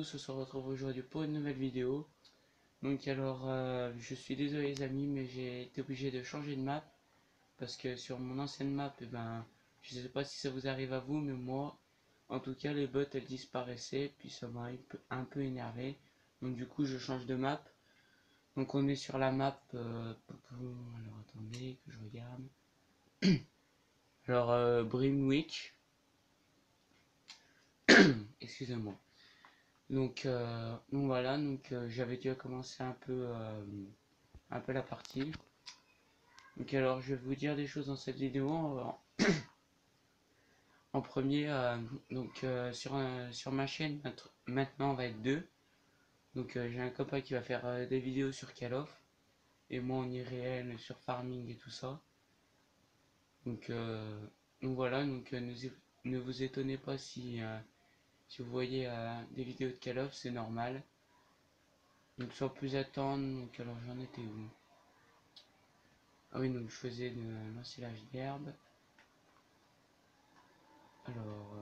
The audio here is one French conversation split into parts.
tous, on se retrouve aujourd'hui pour une nouvelle vidéo. Donc alors, je suis désolé les amis, mais j'ai été obligé de changer de map. Parce que sur mon ancienne map, je sais pas si ça vous arrive à vous, mais moi, en tout cas, les bots elles disparaissaient, puis ça m'a un peu énervé. Donc du coup, je change de map. Donc on est sur la map, alors attendez que je regarde. Alors, Brimwich, excusez-moi. Donc voilà, j'avais déjà commencé un peu la partie. Donc alors je vais vous dire des choses dans cette vidéo. En premier, sur ma chaîne maintenant on va être deux. Donc j'ai un copain qui va faire des vidéos sur Call of et moi en irréel sur farming et tout ça. Donc, euh, donc voilà, ne vous étonnez pas si vous voyez des vidéos de Call of, c'est normal. Donc sans plus attendre, donc alors j'en étais où? Ah oui, donc je faisais de l'ensilage d'herbe. Alors,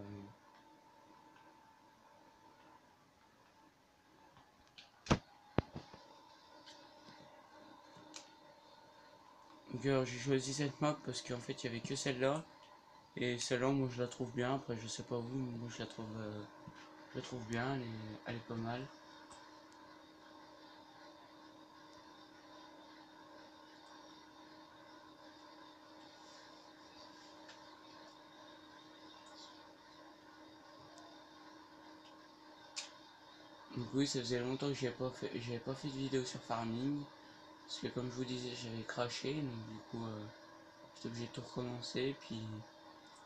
j'ai choisi cette map parce qu'en fait il y avait que celle-là. Et celle-là, moi je la trouve bien. Après, je sais pas vous, mais moi je la trouve bien. Elle est pas mal. Donc oui, ça faisait longtemps que j'avais pas fait de vidéo sur farming. Parce que comme je vous disais, j'avais craché. Donc du coup, j'étais obligé de tout recommencer. Puis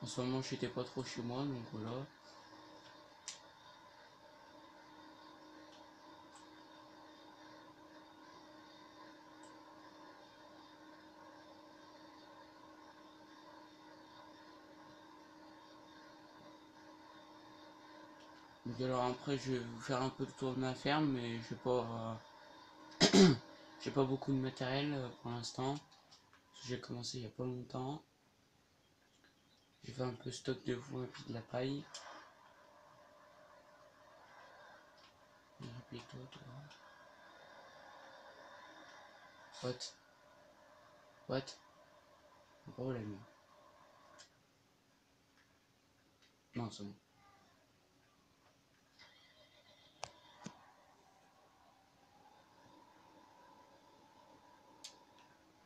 en ce moment, j'étais pas trop chez moi. Donc voilà. Donc alors après, je vais vous faire un peu le tour de ma ferme. Mais j'ai pas beaucoup de matériel pour l'instant. J'ai commencé il y a pas longtemps. J'ai fait un peu stock de foin et puis de la paille. Réplique-toi, toi. What? What? Problème. Non, c'est bon.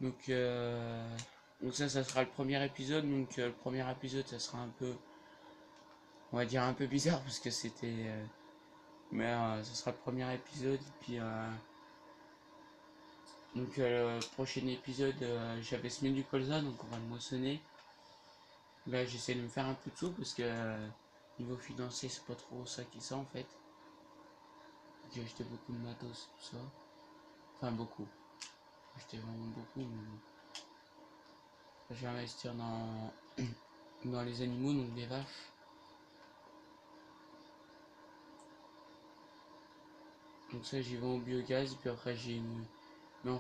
Donc, euh, donc ça sera le premier épisode. Le premier épisode, ça sera un peu, on va dire un peu bizarre parce que ça sera le premier épisode. Le prochain épisode, j'avais semé du colza, donc on va le moissonner. Là, j'essaie de me faire un peu de sous parce que niveau financier, c'est pas trop ça qui sent en fait. J'ai acheté beaucoup de matos, tout ça. Enfin, beaucoup. J'ai acheté vraiment beaucoup, mais je vais investir dans les animaux, donc les vaches. Donc ça, j'y vends au biogaz, puis après j'ai mets en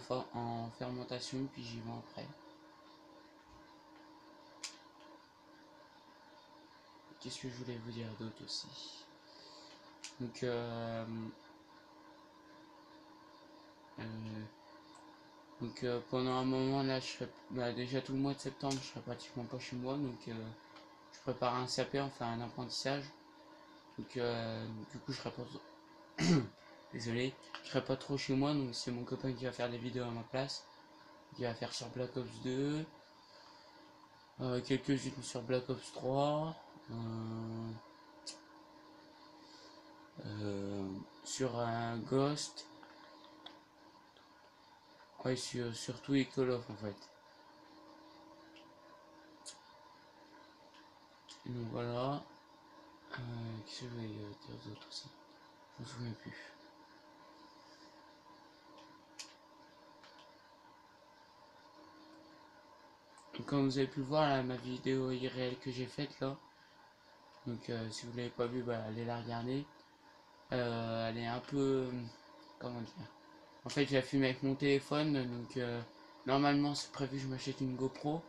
fermentation, puis j'y vends après. Qu'est-ce que je voulais vous dire d'autre aussi? Donc, euh, euh, Pendant un moment là, déjà tout le mois de septembre, je serai pratiquement pas chez moi, je prépare un CAP, enfin un apprentissage. Du coup, je serai pas désolé, je serai pas trop chez moi, donc c'est mon copain qui va faire des vidéos à ma place. Il va faire sur Black Ops 2, quelques-unes sur Black Ops 3, sur un Ghost, ouais, surtout et Call of en fait. Et donc voilà. Qu'est-ce que je voulais dire d'autre aussi? Je me souviens plus. Donc, comme vous avez pu le voir là, ma vidéo irréelle que j'ai faite là. Si vous l'avez pas vue, allez la regarder. Elle est un peu, comment dire? En fait, je la filme avec mon téléphone, normalement c'est prévu que je m'achète une GoPro.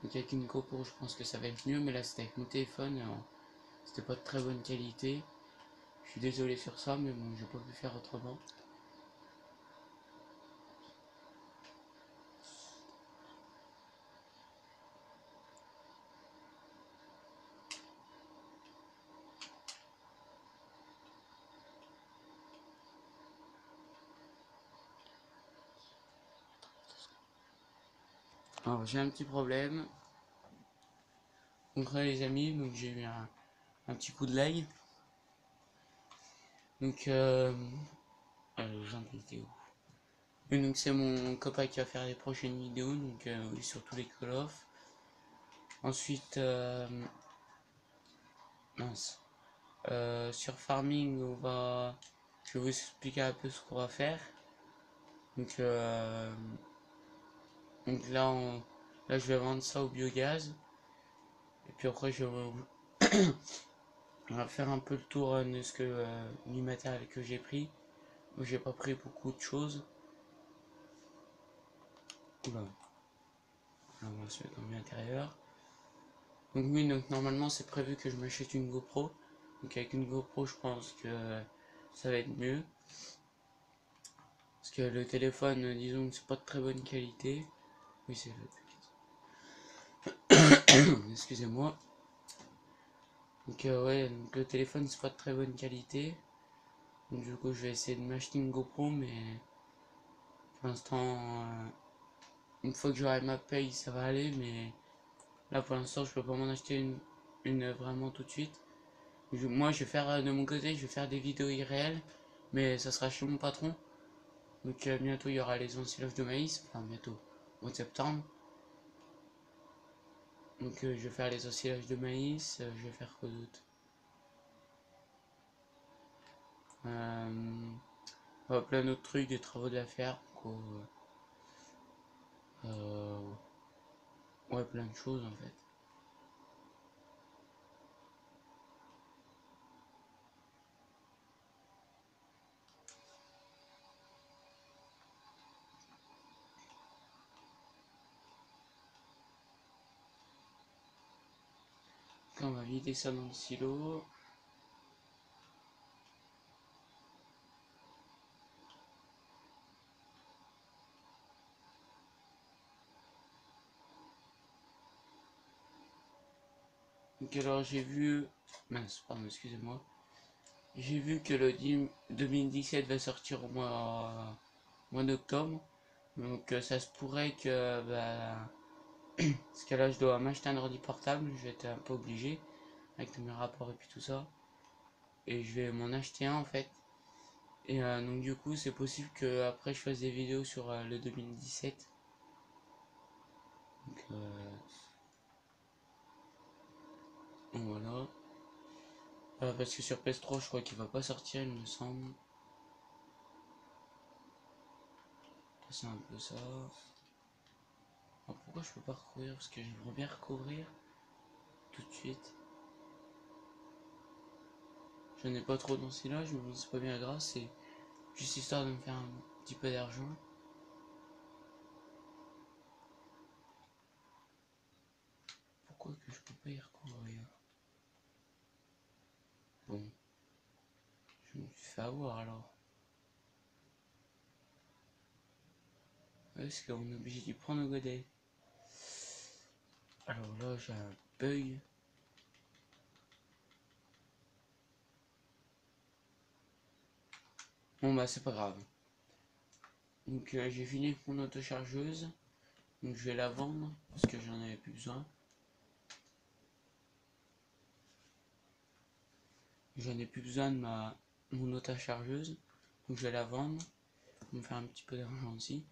Donc avec une GoPro, je pense que ça va être mieux, mais là c'était avec mon téléphone, c'était pas de très bonne qualité. Je suis désolé sur ça, mais bon, j'ai pas pu faire autrement. Alors j'ai un petit problème. Donc là les amis, donc j'ai eu un petit coup de lag. Donc j'en étais où? Et donc c'est mon copain qui va faire les prochaines vidéos, donc oui, sur tous les Call of. Ensuite mince. Sur Farming je vais vous expliquer un peu ce qu'on va faire. Donc, là je vais vendre ça au biogaz. Et puis après on va faire un peu le tour de ce que du matériel que j'ai pris. J'ai pas pris beaucoup de choses. Oula. Là, on va se mettre en vue intérieure. Donc oui, donc normalement c'est prévu que je m'achète une GoPro. Donc avec une GoPro je pense que ça va être mieux. Parce que le téléphone, disons que c'est pas de très bonne qualité. Oui c'est le... Excusez-moi. Donc ouais, donc le téléphone c'est pas de très bonne qualité. Donc du coup je vais essayer de m'acheter une GoPro, mais pour l'instant une fois que j'aurai ma paye ça va aller, mais là pour l'instant je peux pas m'en acheter une vraiment tout de suite. Moi je vais faire de mon côté, je vais faire des vidéos irréelles, mais ça sera chez mon patron. Donc bientôt il y aura les ensilages de maïs, enfin bientôt, au mois de septembre. Donc je vais faire les ensilages de maïs, je vais faire quoi d'autre? Plein d'autres trucs, des travaux de la ferme, quoi. Ouais, plein de choses en fait. On va vider ça dans le silo. Donc alors j'ai vu... Mince, pardon, excusez-moi. J'ai vu que le 2017 va sortir au mois d'octobre. Donc ça se pourrait que... parce que là je dois m'acheter un ordi portable, je vais être un peu obligé. Avec tous mes rapports et puis tout ça. Et je vais m'en acheter un en fait. Et donc du coup c'est possible que après je fasse des vidéos sur le 2017. Donc voilà. Parce que sur PS3 je crois qu'il va pas sortir il me semble. C'est un peu ça. Alors pourquoi je peux pas recouvrir? Parce que j'aimerais bien recouvrir tout de suite. J'en ai pas trop dans ces là, je me dis c'est pas bien grave, c'est juste histoire de me faire un petit peu d'argent. Pourquoi que je peux pas y recouvrir? Bon, je me suis fait avoir alors. Ouais, parce qu'on est obligé d'y prendre au godet. Alors là j'ai un bug. Bon bah c'est pas grave. Donc j'ai fini avec mon autochargeuse. Donc je vais la vendre parce que j'en avais plus besoin. J'en ai plus besoin de mon autochargeuse. Donc je vais la vendre. Pour me faire un petit peu d'argent aussi.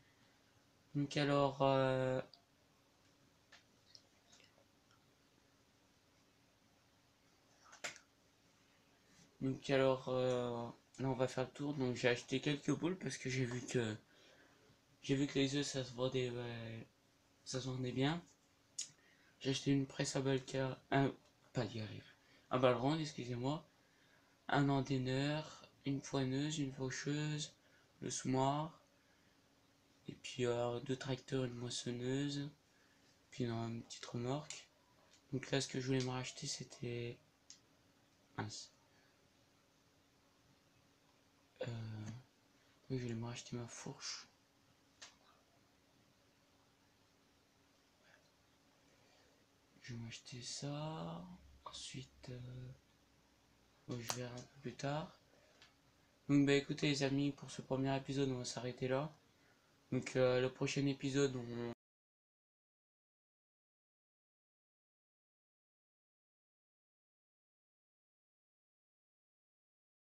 Donc alors là on va faire le tour. Donc j'ai acheté quelques boules parce que j'ai vu que les œufs ça se vendait bien. J'ai acheté une presse à balka, pas d'y arrive, à balle ronde, excusez-moi, un endaineur, une poigneuse, une faucheuse, le semoir, et puis deux tracteurs, une moissonneuse, puis une petite remorque. Donc là ce que je voulais me racheter c'était mince. Donc je vais me racheter ma fourche. Je vais m'acheter ça. Ensuite, je verrai un peu plus tard. Donc bah écoutez les amis, pour ce premier épisode on va s'arrêter là. Donc le prochain épisode